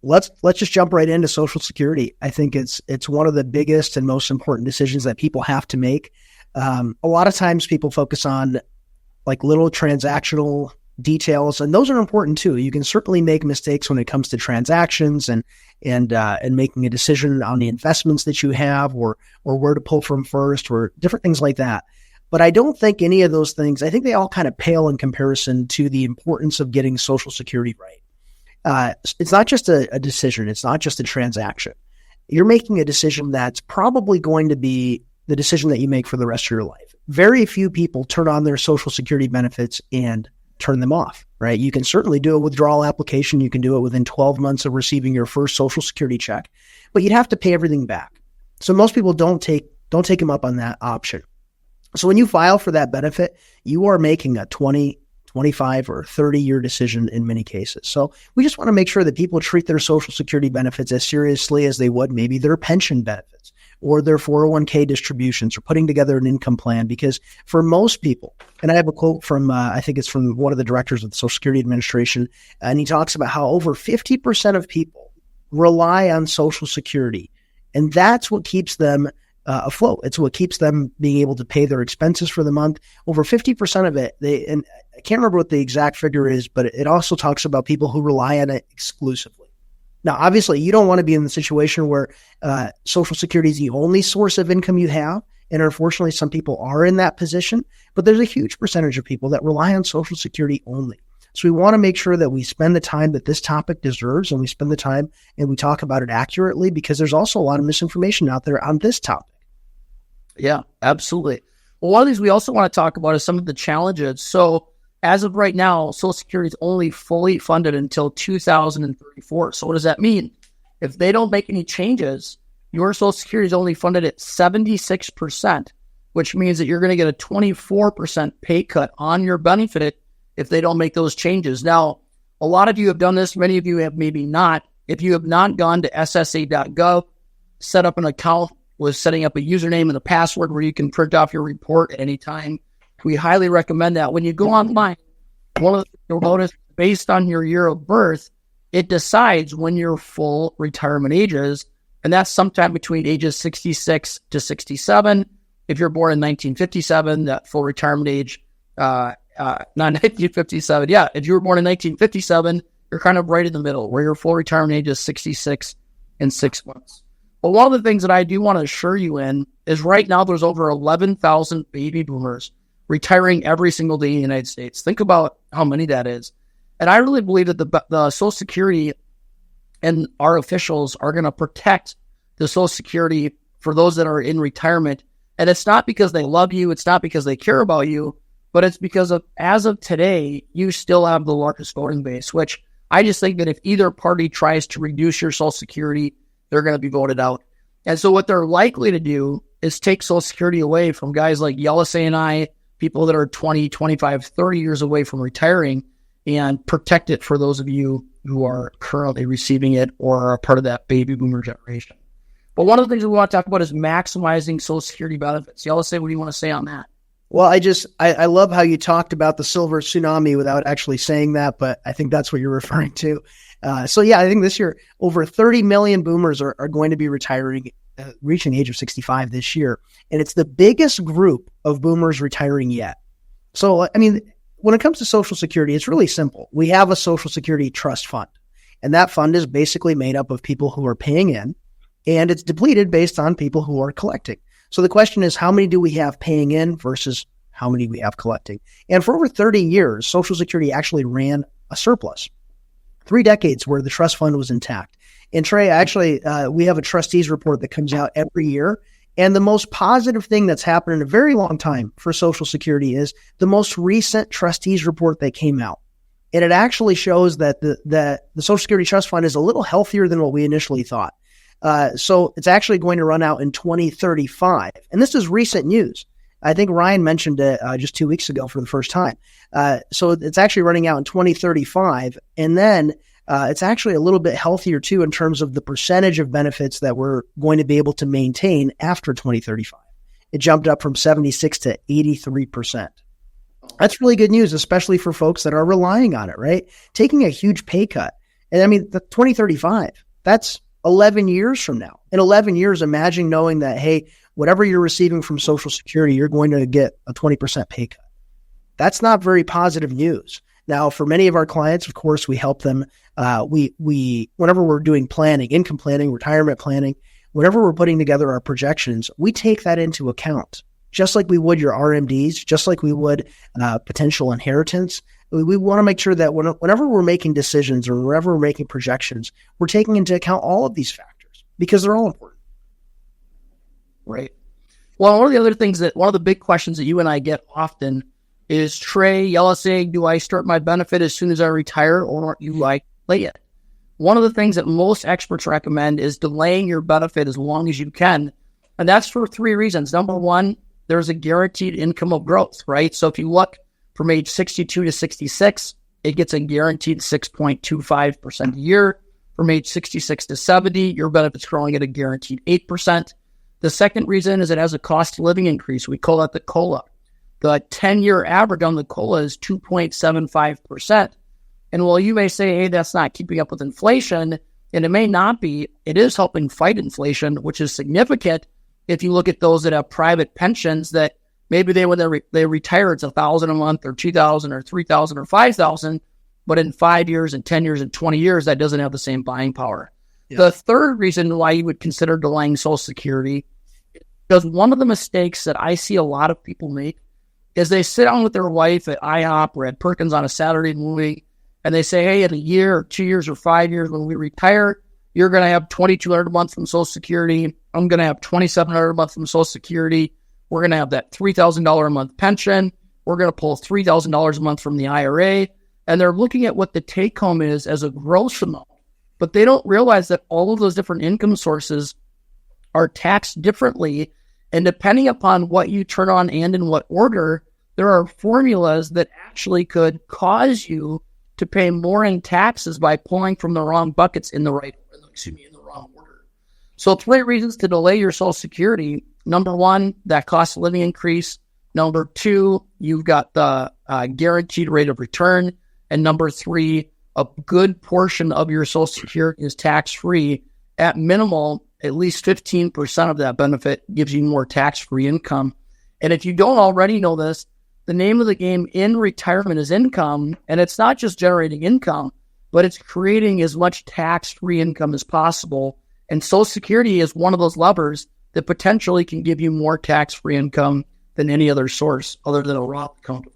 let's just jump right into Social Security. I think it's one of the biggest and most important decisions that people have to make. A lot of times people focus on like little transactional details, and those are important too. You can certainly make mistakes when it comes to transactions and making a decision on the investments that you have, or where to pull from first, or different things like that. But I don't think any of those things, I think they all kind of pale in comparison to the importance of getting Social Security right. It's not just a decision. It's not just a transaction. You're making a decision that's probably going to be the decision that you make for the rest of your life. Very few people turn on their Social Security benefits and turn them off, right? You can certainly do a withdrawal application. You can do it within 12 months of receiving your first Social Security check, but you'd have to pay everything back. So most people don't take them up on that option. So when you file for that benefit, you are making a 20, 25, or 30-year decision in many cases. So we just want to make sure that people treat their Social Security benefits as seriously as they would maybe their pension benefits or their 401k distributions, or putting together an income plan. Because for most people, and I have a quote from, I think it's from one of the directors of the Social Security Administration, and he talks about how over 50% of people rely on Social Security. And that's what keeps them afloat. It's what keeps them being able to pay their expenses for the month. Over 50% of it, and I can't remember what the exact figure is, but it also talks about people who rely on it exclusively. Now, obviously, you don't want to be in the situation where Social Security is the only source of income you have. And unfortunately, some people are in that position, but there's a huge percentage of people that rely on Social Security only. So we want to make sure that we spend the time that this topic deserves, and we spend the time and we talk about it accurately, because there's also a lot of misinformation out there on this topic. Yeah, absolutely. Well, one of these we also want to talk about is some of the challenges. So as of right now, Social Security is only fully funded until 2034. So what does that mean? If they don't make any changes, your Social Security is only funded at 76%, which means that you're going to get a 24% pay cut on your benefit if they don't make those changes. Now, a lot of you have done this. Many of you have maybe not. If you have not gone to ssa.gov, set up an account with setting up a username and a password where you can print off your report at any time, we highly recommend that. When you go online, one of the things you'll notice, based on your year of birth, it decides when your full retirement age is, and that's sometime between ages 66 to 67. If you're born in 1957, that full retirement age, not 1957, yeah, if you were born in 1957, you're kind of right in the middle, where your full retirement age is 66 and 6 months. But one of the things that I do want to assure you in is right now there's over 11,000 baby boomers retiring every single day in the United States. Think about how many that is. And I really believe that the Social Security and our officials are going to protect the Social Security for those that are in retirement. And it's not because they love you. It's not because they care about you, but it's because of, as of today, you still have the largest voting base, which I just think that if either party tries to reduce your Social Security, they're going to be voted out. And so what they're likely to do is take Social Security away from guys like Yelisey and I, people that are 20, 25, 30 years away from retiring, and protect it for those of you who are currently receiving it or are a part of that baby boomer generation. But one of the things we want to talk about is maximizing Social Security benefits. Yelisey, what do you want to say on that? Well, I love how you talked about the silver tsunami without actually saying that, but I think that's what you're referring to. So yeah, I think this year, over 30 million boomers are going to be retiring, reaching the age of 65 this year. And it's the biggest group of boomers retiring yet. So, I mean, when it comes to Social Security, it's really simple. We have a Social Security trust fund, and that fund is basically made up of people who are paying in, and it's depleted based on people who are collecting. So the question is, how many do we have paying in versus how many we have collecting? And for over 30 years, Social Security actually ran a surplus. 3 decades where the trust fund was intact. And Trey, actually, we have a trustees report that comes out every year. And the most positive thing that's happened in a very long time for Social Security is the most recent trustees report that came out. And it actually shows that the Social Security Trust Fund is a little healthier than what we initially thought. So it's actually going to run out in 2035. And this is recent news. I think Ryan mentioned it just 2 weeks ago for the first time. So it's actually running out in 2035. And then it's actually a little bit healthier too in terms of the percentage of benefits that we're going to be able to maintain after 2035. It jumped up from 76 to 83%. That's really good news, especially for folks that are relying on it, right? Taking a huge pay cut And I mean, the 2035, that's 11 years from now. In 11 years, imagine knowing that, hey, whatever you're receiving from Social Security, you're going to get a 20% pay cut. That's not very positive news. Now, for many of our clients, of course, we help them. We whenever we're doing planning, income planning, retirement planning, whenever we're putting together our projections, we take that into account, just like we would your RMDs, just like we would potential inheritance. We want to make sure that whenever we're making decisions or whenever we're making projections, we're taking into account all of these factors because they're all important. Right. Well, one of the big questions that you and I get often is, Trey, Yelisey, do I start my benefit as soon as I retire, or do I delay it? One of the things that most experts recommend is delaying your benefit as long as you can. And that's for 3 reasons. Number one, there's a guaranteed income of growth, right? So if you look from age 62 to 66, it gets a guaranteed 6.25% a year. From age 66 to 70, your benefit's growing at a guaranteed 8%. The second reason is it has a cost of living increase. We call that the COLA. The 10-year average on the COLA is 2.75%. And while you may say, hey, that's not keeping up with inflation, and it may not be, it is helping fight inflation, which is significant if you look at those that have private pensions that maybe when they retire, it's $1,000 a month or $2,000 or $3,000 or $5,000, but in 5 years and 10 years and 20 years, that doesn't have the same buying power. Yeah. The third reason why you would consider delaying Social Security is because one of the mistakes that I see a lot of people make is they sit down with their wife at IHOP or at Perkins on a Saturday morning, and they say, hey, in a year or 2 years or 5 years when we retire, you're going to have $2,200 a month from Social Security. I'm going to have $2,700 a month from Social Security. We're going to have that $3,000 a month pension. We're going to pull $3,000 a month from the IRA. And they're looking at what the take home is as a gross amount. But they don't realize that all of those different income sources are taxed differently. And depending upon what you turn on and in what order, there are formulas that actually could cause you to pay more in taxes by pulling from the wrong buckets in the wrong order. So 3 reasons to delay your Social Security. Number one, that cost of living increase. Number 2, you've got the guaranteed rate of return. And number 3, a good portion of your Social Security is tax-free. At minimal, at least 15% of that benefit gives you more tax-free income. And if you don't already know this, the name of the game in retirement is income. And it's not just generating income, but it's creating as much tax-free income as possible. And Social Security is one of those levers that potentially can give you more tax-free income than any other source other than a Roth account.